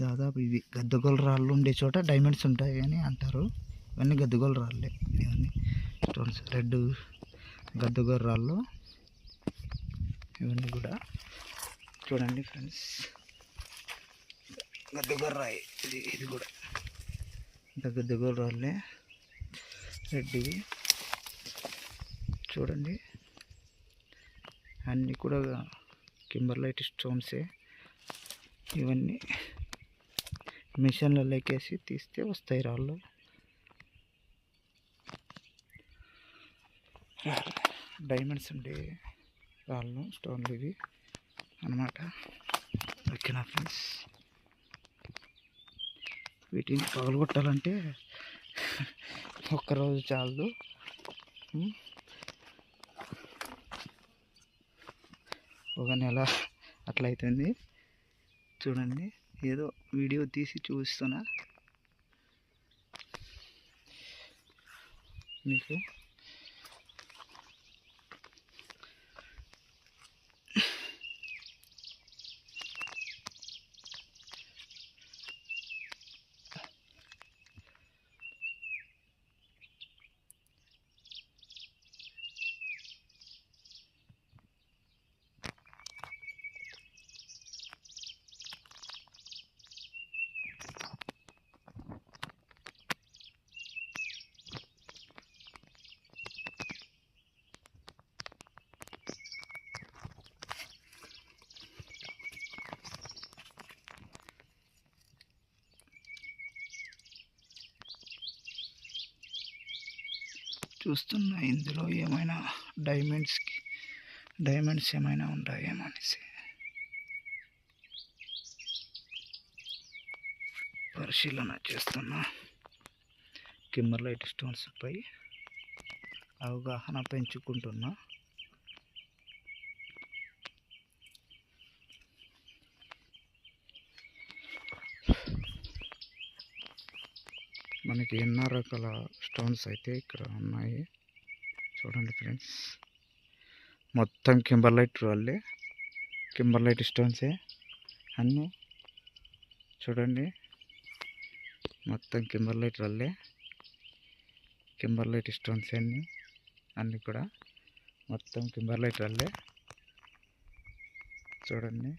దాదాపు ఇవి గద్దగోల రాళ్ళు ఉండే చోట డైమండ్స్ ఉంటాయి అని అంటారు. ఇవన్నీ గద్దగోల రాళ్ళే. ఇవన్నీ స్టోన్స్, రెడ్ గద్దగోల రాళ్ళు ఇవన్నీ కూడా. చూడండి ఫ్రెండ్స్, గద్దగోల రాయి ఇది కూడా ఇంత గద్దగోల రాళ్ళే రెడ్డివి. చూడండి, అన్నీ కూడా కింబర్లైట్ స్టోన్సే. ఇవన్నీ మిషన్లలో ఎక్కేసి తీస్తే వస్తాయి రాళ్ళు. డైమండ్స్ ఉండే రాళ్ళు, స్టోన్లు ఇవి అన్నమాట. ఓకేనా ఫ్రెండ్స్, వీటిని పగలగొట్టాలంటే ఒక్కరోజు చాలదు. ఒక నెల అట్లయితుంది. చూడండి, ఏదో వీడియో తీసి చూపిస్తున్నా మీకు. చూస్తున్నా ఇందులో ఏమైనా డైమండ్స్ ఏమైనా ఉంటాయేమో అనేసి పరిశీలన చేస్తున్నా. కింబర్లైట్ స్టోన్స్ పై అవగాహన పెంచుకుంటున్నా. మనకి ఎన్నో రకాల స్టోన్స్ అయితే ఇక్కడ ఉన్నాయి. చూడండి ఫ్రెండ్స్, మొత్తం కింబర్లైట్ రాళ్ళే, కింబర్లైట్ స్టోన్సే అన్నీ. చూడండి, మొత్తం కింబర్లైట్ రాళ్ళే, కింబర్లైట్ స్టోన్స్ అన్నీ కూడా మొత్తం కింబర్లైట్ రాళ్ళే. చూడండి.